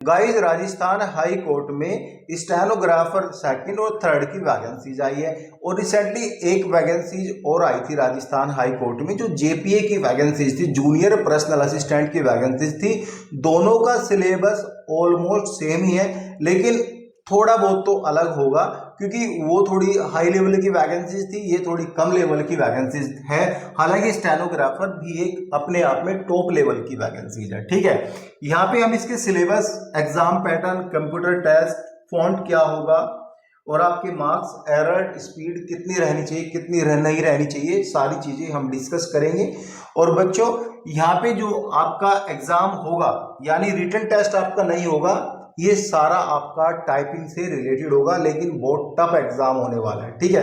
Guys, Rajasthan high court में stenographer second और third की वैकेंसीज आई है और रिसेंटली एक वैकेंसीज और आई थी राजस्थान हाई कोर्ट में जो जेपीए की वैकेंसीज थी, जूनियर पर्सनल असिस्टेंट की वैकेंसीज थी। दोनों का सिलेबस ऑलमोस्ट सेम ही है, लेकिन थोड़ा बहुत तो अलग होगा क्योंकि वो थोड़ी हाई लेवल की वैकेंसीज थी, ये थोड़ी कम लेवल की वैकेंसीज है। हालांकि स्टेनोग्राफर भी एक अपने आप में टॉप लेवल की वैकेंसीज है। ठीक है, यहाँ पे हम इसके syllabus, exam pattern, computer test, font क्या होगा और आपके मार्क्स, एरर, स्पीड कितनी रहनी चाहिए, कितनी नहीं रहनी चाहिए, सारी चीजें हम डिस्कस करेंगे। और बच्चों, यहाँ पे जो आपका एग्जाम होगा यानी रिटन टेस्ट आपका नहीं होगा, ये सारा आपका टाइपिंग से रिलेटेड होगा, लेकिन बहुत टफ एग्जाम होने वाला है। ठीक है,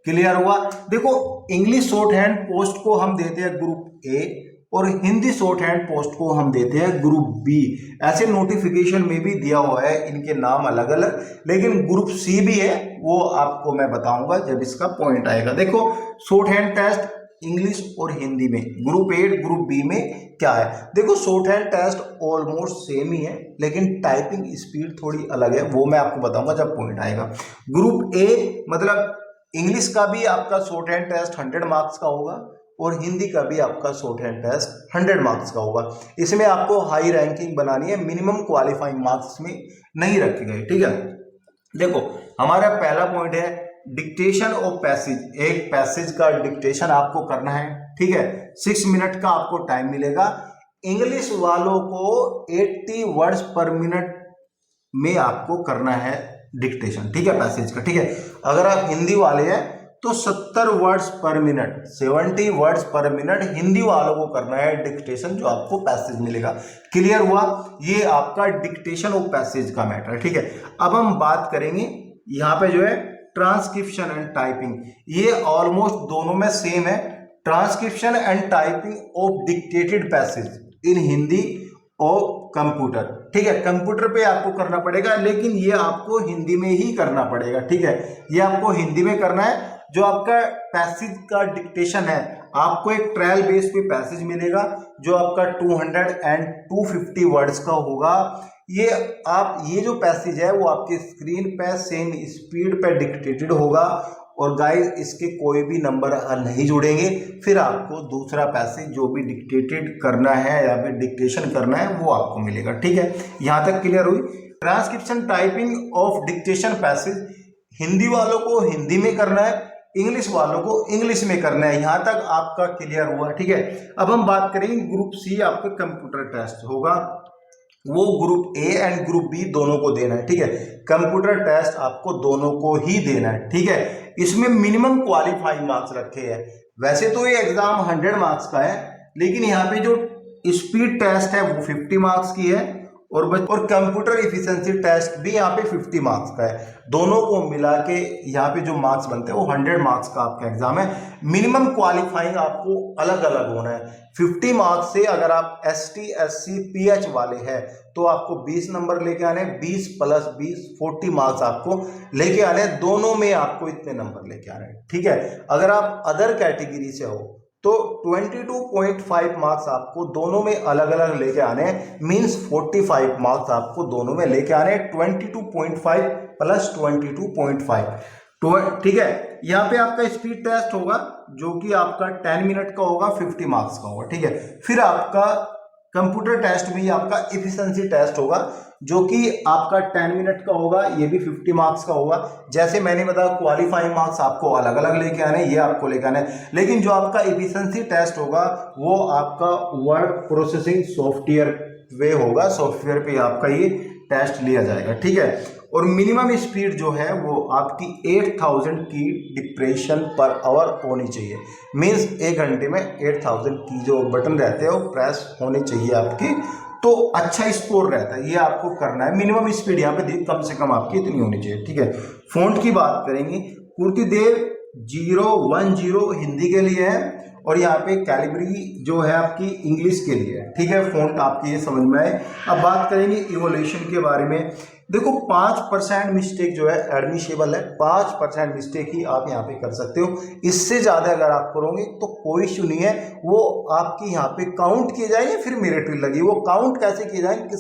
क्लियर हुआ? देखो, इंग्लिश शॉर्ट हैंड पोस्ट को हम देते हैं ग्रुप ए और हिंदी शॉर्ट हैंड पोस्ट को हम देते हैं ग्रुप बी। ऐसे नोटिफिकेशन में भी दिया हुआ है, इनके नाम अलग अलग, लेकिन ग्रुप सी भी है, वो आपको मैं बताऊंगा जब इसका पॉइंट आएगा। देखो, शॉर्ट हैंड टेस्ट इंग्लिश और हिंदी में ग्रुप ए ग्रुप बी में क्या है। देखो, shorthand test almost same ही है, लेकिन टाइपिंग स्पीड थोड़ी अलग है, वो मैं आपको बताऊंगा जब पॉइंट आएगा। ग्रुप ए मतलब इंग्लिश का भी आपका शॉर्ट हैंड टेस्ट 100 मार्क्स का होगा और हिंदी का भी आपका शॉर्ट हैंड टेस्ट 100 मार्क्स का होगा। इसमें आपको हाई रैंकिंग बनानी है, मिनिमम क्वालिफाइंग मार्क्स में नहीं रखे गए। ठीक है, देखो, हमारा पहला पॉइंट है डिक्टेशन ऑफ पैसेज। एक पैसेज का डिक्टेशन आपको करना है। ठीक है, 6 मिनट का आपको टाइम मिलेगा। इंग्लिश वालों को 80 वर्ड्स पर मिनट में आपको करना है डिक्टेशन। ठीक है, पैसेज का। ठीक है, अगर आप हिंदी वाले हैं तो 70 वर्ड्स पर मिनट, 70 वर्ड्स पर मिनट हिंदी वालों को करना है डिक्टेशन, जो आपको पैसेज मिलेगा। क्लियर हुआ? ये आपका डिक्टेशन ऑफ पैसेज का मैटर है। ठीक है, अब हम बात करेंगे यहाँ पे जो है ट्रांसक्रिप्शन एंड टाइपिंग। ये ऑलमोस्ट दोनों में सेम है। Transcription and typing of dictated passage इन हिंदी और कंप्यूटर। ठीक है, कंप्यूटर पे आपको करना पड़ेगा, लेकिन ये आपको हिंदी में ही करना पड़ेगा। ठीक है, ये आपको हिंदी में करना है। जो आपका पैसेज का डिक्टेशन है, आपको एक ट्रायल बेस पे पैसेज मिलेगा जो आपका 200 एंड 250 वर्ड्स का होगा। ये जो पैसेज है वो आपके स्क्रीन पे सेम स्पीड पे डिक्टेटेड होगा और गाइस, इसके कोई भी नंबर नहीं जुड़ेंगे। फिर आपको दूसरा पैसेज जो भी डिक्टेटेड करना है या फिर डिक्टेशन करना है वो आपको मिलेगा। ठीक है, यहां तक क्लियर हुई? Transcription typing of dictation passage Hindi वालों को हिंदी में करना है, इंग्लिश वालों को इंग्लिश में करना है। यहां तक आपका क्लियर हुआ? ठीक है, अब हम बात करेंगे ग्रुप सी, आपका कंप्यूटर टेस्ट होगा, वो group A and group B दोनों को देना है। ठीक है, कंप्यूटर टेस्ट आपको दोनों को ही देना है। ठीक है, इसमें मिनिमम क्वालिफाइंग मार्क्स रखे हैं। वैसे तो ये एग्जाम 100 मार्क्स का है, लेकिन यहाँ पे जो स्पीड टेस्ट है वो 50 मार्क्स की है और कंप्यूटर इफिशिएंसी टेस्ट भी यहाँ पे 50 मार्क्स का है। दोनों को मिला के यहाँ पे जो मार्क्स बनते हैं वो 100 मार्क्स का आपका एग्जाम है। मिनिमम क्वालिफाइंग आपको अलग अलग होना है। 50 मार्क्स से अगर आप ST SC PH वाले हैं तो आपको 20 नंबर लेके आने, 20 + 20 40 मार्क्स आपको लेके आने। दोनों में आपको इतने नंबर लेके आने। ठीक है, अगर आप अदर कैटेगरी से हो तो 22.5 मार्क्स आपको दोनों में अलग अलग लेके आने, मींस 45 मार्क्स आपको दोनों में लेके आने। 22.5 + 22.5। ठीक है, यहाँ पे आपका स्पीड टेस्ट होगा जो कि आपका 10 मिनट का होगा, 50 मार्क्स का होगा। ठीक है, फिर आपका कंप्यूटर टेस्ट में आपका इफिशिएंसी टेस्ट होगा जो कि आपका 10 मिनट का होगा, ये भी 50 मार्क्स का होगा। जैसे मैंने बताया, क्वालिफाइंग मार्क्स आपको अलग अलग लेके आने, ये आपको लेके आने, लेकिन जो आपका इफिशिएंसी टेस्ट होगा वो आपका वर्ड प्रोसेसिंग सॉफ्टवेयर वे होगा, सॉफ्टवेयर पे आपका ये टेस्ट लिया जाएगा। ठीक है, और मिनिमम स्पीड जो है वो आपकी 8000 की डिप्रेशन पर आवर होनी चाहिए। मींस 1 घंटे में 8000 की जो बटन रहते हैं वो प्रेस होने चाहिए आपकी, तो अच्छा स्कोर रहता है। ये आपको करना है। मिनिमम स्पीड यहाँ पे कम से कम आपकी इतनी होनी चाहिए। ठीक है, फॉन्ट की बात करेंगे, कुर्तीदेव 010 हिंदी के लिए है और यहाँ पे कैलिब्री जो है आपकी इंग्लिश के लिए है। ठीक है, फॉन्ट आपकी ये समझ में आए। अब बात करेंगे इवोल्यूशन के बारे में। देखो, 5% मिस्टेक जो है एडमिशेबल है। 5% मिस्टेक ही आप यहाँ पे कर सकते हो। इससे ज़्यादा अगर आप करोगे तो कोई इशू नहीं है, वो आपकी यहाँ पे काउंट किए जाएंगे, फिर मेरिट लगेगी। वो काउंट कैसे किए जाएंगे,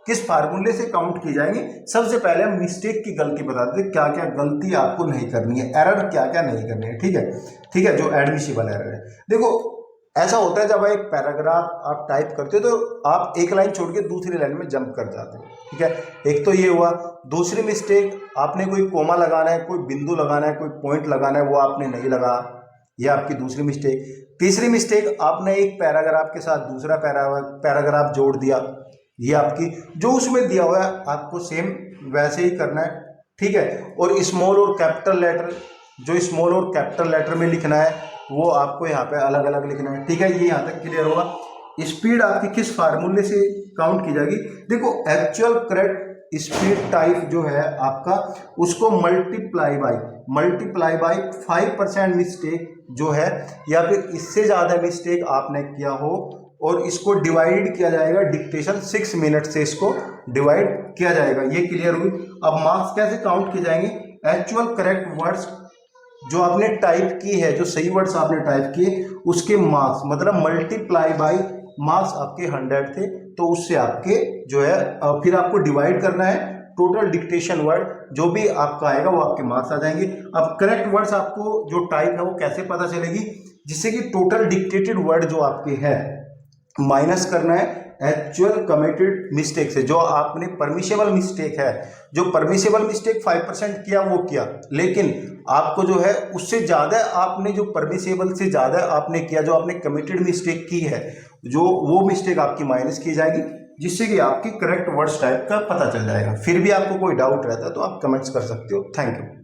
किस फार्मूले से काउंट की जाएंगे। सबसे पहले हम मिस्टेक की गलती बताते हैं, क्या क्या गलती आपको नहीं करनी है, एरर क्या क्या नहीं करनी है। ठीक है, जो एडमिसिबल एरर है। देखो ऐसा होता है जब एक पैराग्राफ आप टाइप करते हो तो आप एक लाइन छोड़ के दूसरी लाइन में जंप कर जाते हो। ठीक है, एक तो ये हुआ। दूसरी मिस्टेक, आपने कोई कोमा लगाना है, कोई बिंदु लगाना है, कोई पॉइंट लगाना है, वो आपने नहीं लगा, ये आपकी दूसरी मिस्टेक। तीसरी मिस्टेक, आपने एक पैराग्राफ के साथ दूसरा पैराग्राफ जोड़ दिया, ये आपकी, जो उसमें दिया हुआ है आपको सेम वैसे ही करना है। ठीक है, और स्मॉल और कैपिटल लेटर, जो स्मॉल और कैपिटल लेटर में लिखना है वो आपको यहाँ पे अलग अलग लिखना है। ठीक है, ये यहाँ तक क्लियर होगा। स्पीड आपकी किस फार्मूले से काउंट की जाएगी, देखो एक्चुअल करेक्ट स्पीड टाइप जो है आपका, उसको मल्टीप्लाई बाय 5% मिस्टेक जो है, या फिर इससे ज़्यादा मिस्टेक आपने किया हो और इसको डिवाइड किया जाएगा डिक्टेशन 6 मिनट से, इसको डिवाइड किया जाएगा। ये क्लियर हुई। अब मार्क्स कैसे काउंट किए जाएंगे, एक्चुअल करेक्ट वर्ड्स जो आपने टाइप की है, जो सही वर्ड्स आपने टाइप किए उसके मार्क्स, मतलब मल्टीप्लाई बाय मार्क्स आपके 100 थे तो उससे आपके जो है फिर आपको डिवाइड करना है, टोटल डिक्टेशन वर्ड जो भी आपका आएगा वो आपके मार्क्स आ जाएंगे। अब करेक्ट वर्ड्स आपको जो टाइप है वो कैसे पता चलेगी, जिससे कि टोटल डिक्टेटेड वर्ड जो आपके है माइनस करना है एक्चुअल कमिटेड मिस्टेक से, जो आपने परमिशेबल मिस्टेक है, जो परमिशेबल मिस्टेक 5% किया वो किया, लेकिन आपको जो है उससे ज़्यादा आपने जो परमिशेबल से ज़्यादा आपने किया, जो आपने कमिटेड मिस्टेक की है, जो वो मिस्टेक आपकी माइनस की जाएगी, जिससे कि आपकी करेक्ट वर्ड्स टाइप का पता चल जाएगा। फिर भी आपको कोई डाउट रहता है तो आप कमेंट्स कर सकते हो। Thank you.